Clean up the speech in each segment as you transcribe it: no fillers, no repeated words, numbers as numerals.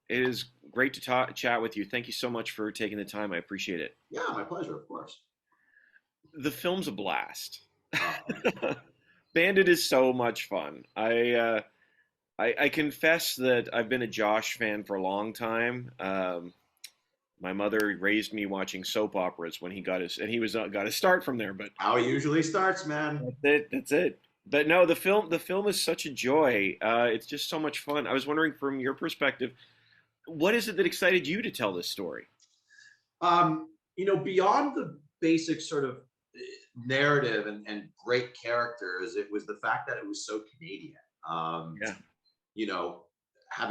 It is great to chat with you. Thank you so much for taking the time. I appreciate it. Yeah, my pleasure, of course. The film's a blast. Thanks. Bandit is so much fun. I confess that I've been a Josh fan for a long time. My mother raised me watching soap operas when he got his, and he was got his start from there. But How it usually starts, man. that's it. That's it. But no, the film is such a joy. It's just so much fun. I was wondering, from your perspective, what is it that excited you to tell this story? Beyond the basic sort of narrative and great characters, it was the fact that it was so Canadian. Um, Yeah. you know, I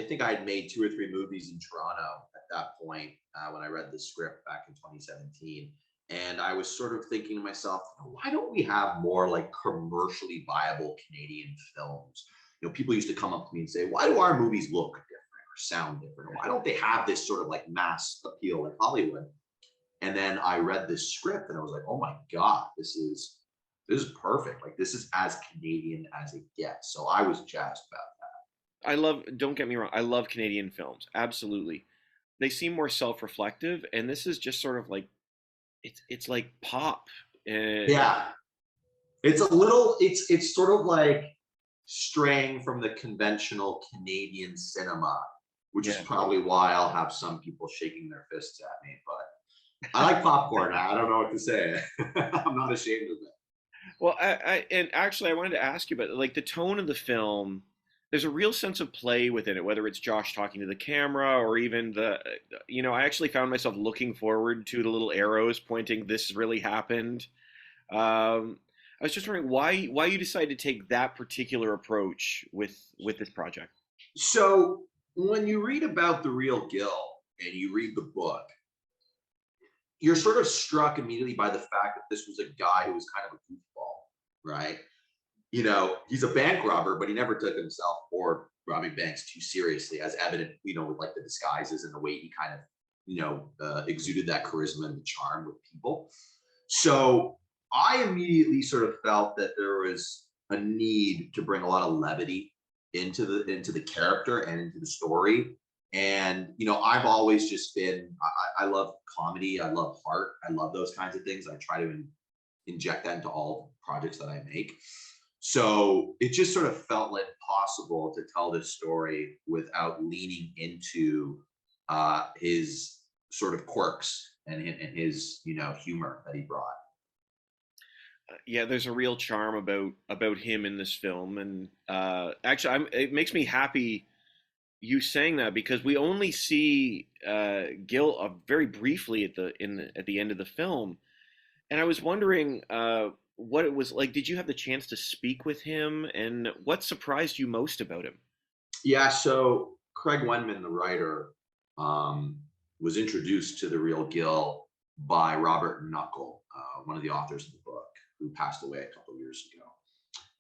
think I had made two or three movies in Toronto at that point when I read the script back in 2017. And I was sort of thinking to myself, why don't we have more like commercially viable Canadian films? People used to come up to me and say, why do our movies look different or sound different? Why don't they have this sort of like mass appeal like Hollywood? And then I read this script and I was like, oh my God, this is perfect. Like this is as Canadian as it gets. So I was jazzed about Don't get me wrong, I love Canadian films. Absolutely. They seem more self-reflective, and this is just sort of like it's like pop. that. Uh, Yeah. It's sort of like straying from the conventional Canadian cinema, which is yeah. probably why I'll have some people shaking their fists at me. But I like popcorn. I don't know what to say. I'm not ashamed of it. Well, and actually, I wanted to ask you about like the tone of the film. There's a real sense of play within it, whether it's Josh talking to the camera or even I actually found myself looking forward to the little arrows pointing, this really happened. I was just wondering why you decided to take that particular approach with this project. So when you read about the real Gil and you read the book, you're sort of struck immediately by the fact that this was a guy who was kind of a goofball, right? He's a bank robber, but he never took himself or robbing banks too seriously, as evident, with like the disguises and the way he kind of, exuded that charisma and the charm with people. So I immediately sort of felt that there was a need to bring a lot of levity into the character and into the story. And I've always just been I love comedy, I love heart, I love those kinds of things. I try to inject that into all projects that I make. So it just sort of felt like possible to tell this story without leaning into his sort of quirks and his humor that he brought. Yeah, there's a real charm about him in this film, and actually, it makes me happy you saying that because we only see Gil very briefly at the end of the film, and I was wondering what it was like. Did you have the chance to speak with him, and what surprised you most about him? Yeah, so Craig Wenman, the writer, was introduced to the real Gil by Robert Knuckle, one of the authors of the book, who passed away a couple of years ago.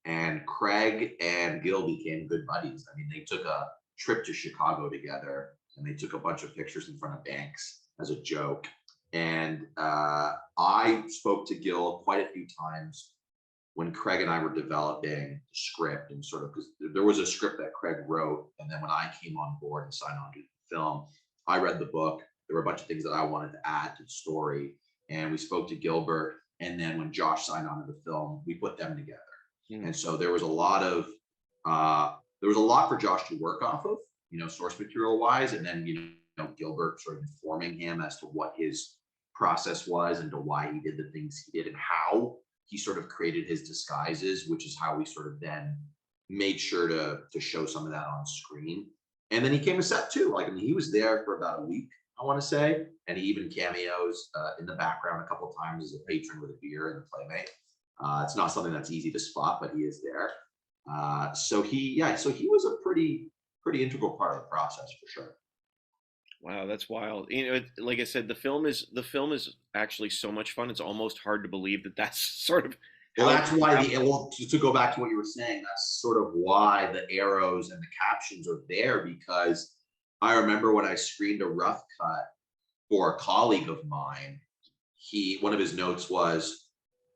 And Craig and Gil became good buddies. I mean, they took a trip to Chicago together and they took a bunch of pictures in front of banks as a joke. And I spoke to Gil quite a few times when Craig and I were developing the script, and sort of because there was a script that Craig wrote, and then when I came on board and signed on to the film, I read the book. There were a bunch of things that I wanted to add to the story, and we spoke to Gilbert. And then when Josh signed on to the film, we put them together. Hmm. And so there was a lot for Josh to work off of, source material wise, and then Gilbert sort of informing him as to what his process was and to why he did the things he did and how he sort of created his disguises, which is how we sort of then made sure to show some of that on screen. And then he came to set too. Like, I mean, he was there for about a week, I want to say, and he even cameos in the background a couple of times as a patron with a beer and a playmate. It's not something that's easy to spot, but he is there. So he was a pretty integral part of the process for sure. Wow, that's wild. Like I said, the film is actually so much fun. It's almost hard to believe that that's sort of Well, how. that's why to go back to what you were saying, that's sort of why the arrows and the captions are there, because I remember when I screened a rough cut for a colleague of mine, one of his notes was,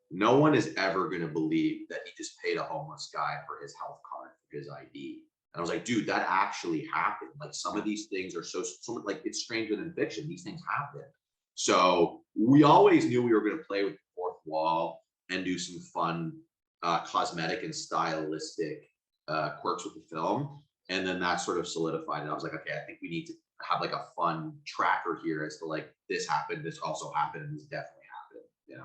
no one is ever going to believe that he just paid a homeless guy for his health card for his ID. And I was like, dude, that actually happened. Like some of these things are so like it's stranger than fiction. These things happen. So we always knew we were going to play with the fourth wall and do some fun cosmetic and stylistic quirks with the film. And then that sort of solidified it. I was like, okay, I think we need to have like a fun tracker here as to like this happened, this also happened, and this definitely happened, you know.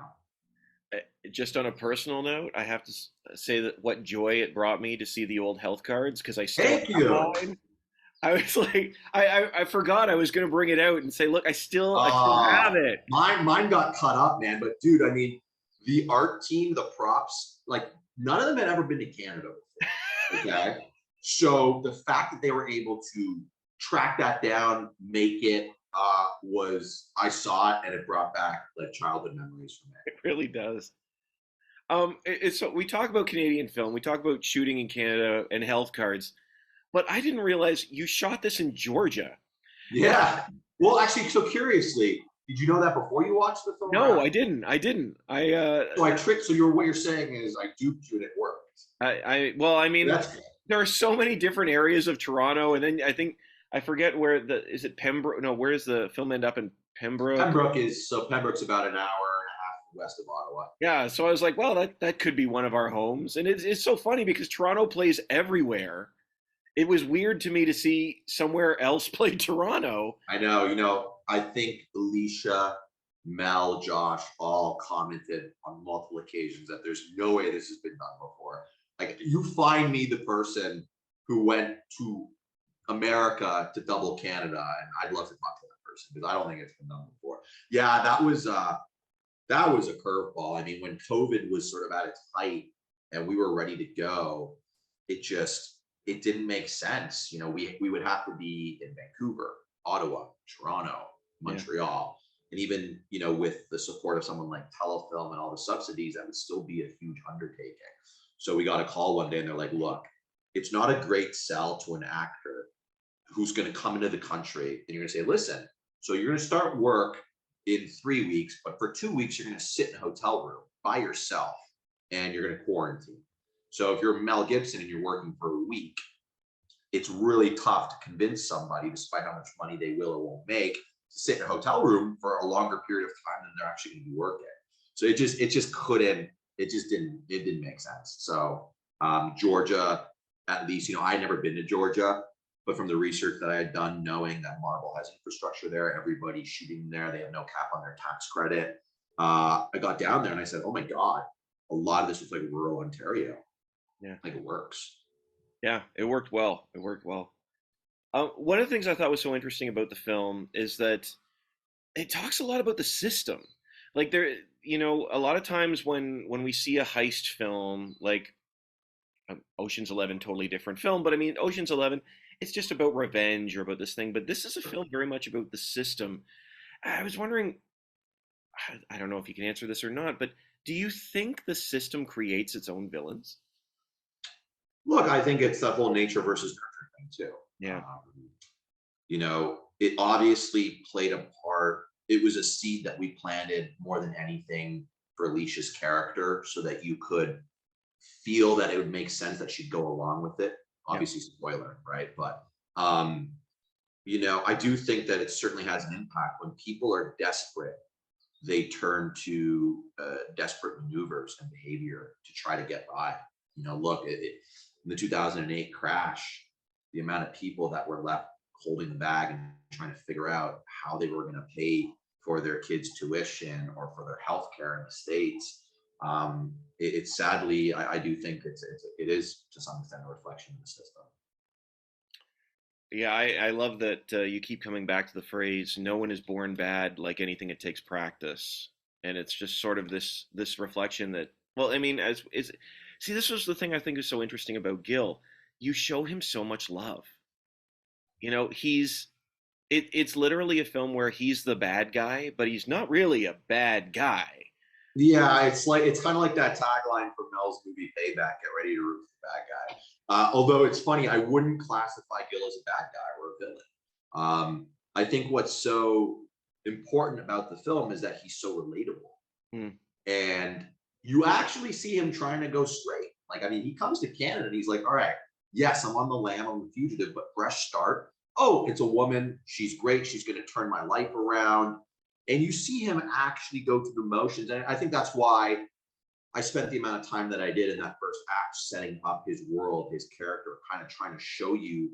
Just on a personal note, I have to say that what joy it brought me to see the old health cards because I still Thank have you. mine. I was like, I forgot I was going to bring it out and say, look, I still have Uh it. mine got cut up, man. But dude, I mean, the art team, the props, like none of them had ever been to Canada before. Okay. So the fact that they were able to track that down, make it was I saw it and it brought back like childhood memories for me. It really does. It's so we talk about Canadian film, we talk about shooting in Canada and health cards, but I didn't realize you shot this in Georgia. And Yeah. Well, actually, so curiously, did you know that before you watched the film or no, after? I didn't. I didn't. I So I tricked. So you're what you're saying is I duped you and it worked. well, I mean, That's good. there are so many different areas of Toronto, and then I think I forget where the is it Pembroke? No, where does the film end up in Pembroke? Pembroke's about an hour and a half west of Ottawa. Yeah, so I was like, well, that could be one of our homes, and it's so funny because Toronto plays everywhere. It was weird to me to see somewhere else play Toronto. I know, I think Alicia, Mel, Josh all commented on multiple occasions that there's no way this has been done before. Like, you find me the person who went to America to double Canada, and I'd love to talk to that person because I don't think it's been done before. Yeah, that was a curveball. I mean, when COVID was sort of at its height and we were ready to go, it didn't make sense. We would have to be in Vancouver, Ottawa, Toronto, Yeah, Montreal, and even with the support of someone like Telefilm and all the subsidies, that would still be a huge undertaking. So we got a call one day, and they're like, "Look, it's not a great sell to an actor who's going to come into the country, and you're going to say, listen, so you're going to start work in 3 weeks, but for 2 weeks, you're going to sit in a hotel room by yourself and you're going to quarantine. So if you're Mel Gibson and you're working for a week, it's really tough to convince somebody, despite how much money they will or won't make, to sit in a hotel room for a longer period of time than they're actually going to be working. So it didn't make sense. So Georgia, at least, I had never been to Georgia, but from the research that I had done, knowing that Marvel has infrastructure there, everybody's shooting there, they have no cap on their tax credit. I got down there and I said, oh my God, a lot of this was like rural Ontario. yeah, Like, it works. yeah. It worked well. It worked well. One of the things I thought was so interesting about the film is that it talks a lot about the system. Like a lot of times when we see a heist film, like Ocean's 11, totally different film, but I mean, Ocean's 11, it's just about revenge or about this thing. But this is a film very much about the system. I was wondering, I don't know if you can answer this or not, but do you think the system creates its own villains? Look, I think it's that whole nature versus nurture thing too. Yeah, It obviously played a part. It was a seed that we planted more than anything for Alicia's character so that you could feel that it would make sense that she'd go along with it. yeah, Obviously, spoiler, right? But I do think that it certainly has an impact. When people are desperate, they turn to desperate maneuvers and behavior to try to get by. Look, in the 2008 crash, the amount of people that were left holding the bag and trying to figure out how they were going to pay for their kids' tuition or for their health care in the States. It's sadly, I do think it is to some extent a reflection of the system. yeah. I love that you keep coming back to the phrase "no one is born bad." Like anything, it takes practice, and it's just sort of this reflection that. Well, I mean, as is see, this was the thing I think is so interesting about Gil. You show him so much love. It's literally a film where he's the bad guy, but he's not really a bad guy. Yeah, it's kind of like that tagline from Mel's movie Payback: "Get ready to root for the bad guy." Although it's funny, I wouldn't classify Gil as a bad guy or a villain. I think what's so important about the film is that he's so relatable, Hmm. and you actually see him trying to go straight. Like, I mean, he comes to Canada and he's like, "All right, Yes, I'm on the lam, I'm a fugitive, but fresh start. Oh, it's a woman. She's great. She's going to turn my life around. And you see him actually go through the motions. And I think that's why I spent the amount of time that I did in that first act setting up his world, his character, kind of trying to show you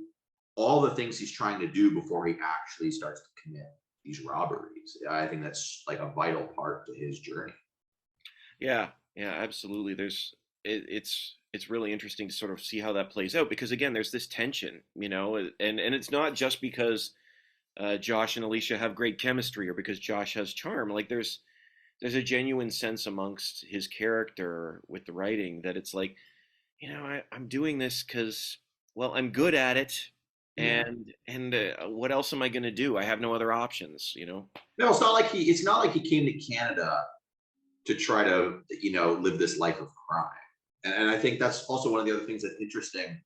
all the things he's trying to do before he actually starts to commit these robberies. I think that's like a vital part to his journey. Yeah, yeah, absolutely. It's really interesting to sort of see how that plays out because again, there's this tension, and it's not just because Josh and Alicia have great chemistry or because Josh has charm. Like there's a genuine sense amongst his character with the writing that it's like, I'm doing this because, well, I'm good at it, Yeah. and what else am I going to do? I have no other options. No, it's not like he came to Canada to try to, live this life of crime. And I think that's also one of the other things that's interesting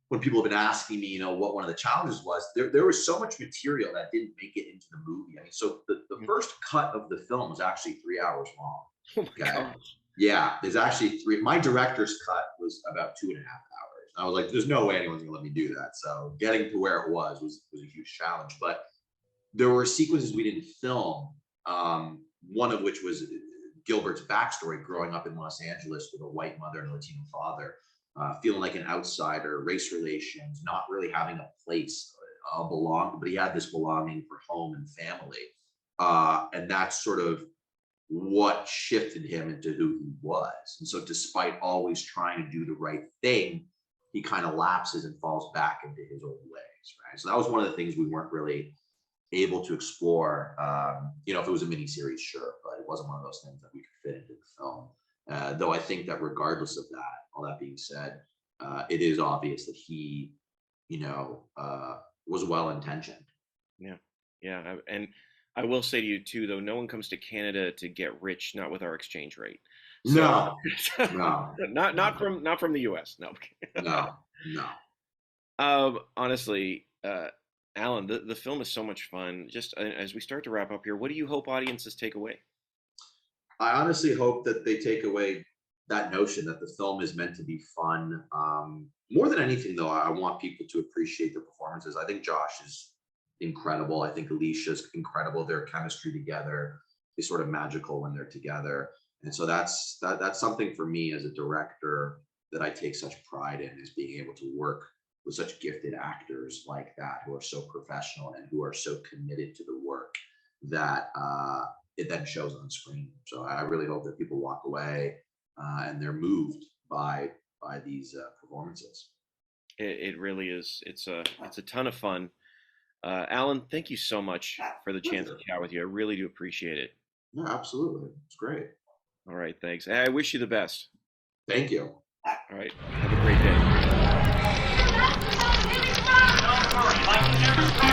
when people have been asking me, what one of the challenges was. There was so much material that didn't make it into the movie. I mean, so the first cut of the film was actually 3 hours long. Oh my Okay. gosh. Yeah, there's actually three. My director's cut was about 2.5 hours. I was like, there's no way anyone's gonna let me do that. So getting to where it was a huge challenge. But there were sequences we didn't film. One of which was Gilbert's backstory growing up in Los Angeles with a white mother and a Latino father, feeling like an outsider, race relations, not really having a place, but he had this belonging for home and family. And that's sort of what shifted him into who he was. And so, despite always trying to do the right thing, he kind of lapses and falls back into his old ways, right? So, that was one of the things we weren't really able to explore. If it was a mini series, sure, but it wasn't one of those things that we could fit into the film. Though I think that regardless of that, all that being said, it is obvious that he, was well intentioned. Yeah, yeah, and I will say to you too, though, no one comes to Canada to get rich, not with our exchange rate. So, No, no, not from the U.S. No. no, no. Honestly, Alan, the film is so much fun. Just as we start to wrap up here, what do you hope audiences take away? I honestly hope that they take away that notion that the film is meant to be fun. More than anything, though, I want people to appreciate the performances. I think Josh is incredible. I think Alicia's incredible. Their chemistry together is sort of magical when they're together. And so that's something for me as a director that I take such pride in, is being able to work with such gifted actors like that, who are so professional and who are so committed to the work that it then shows on screen. So I really hope that people walk away and they're moved by these performances. It really is. It's a ton of fun. Alan, thank you so much for the chance to chat with you. I really do appreciate it. No, absolutely. It's great. All right, thanks. I wish you the best. Thank you. All right, have a great day.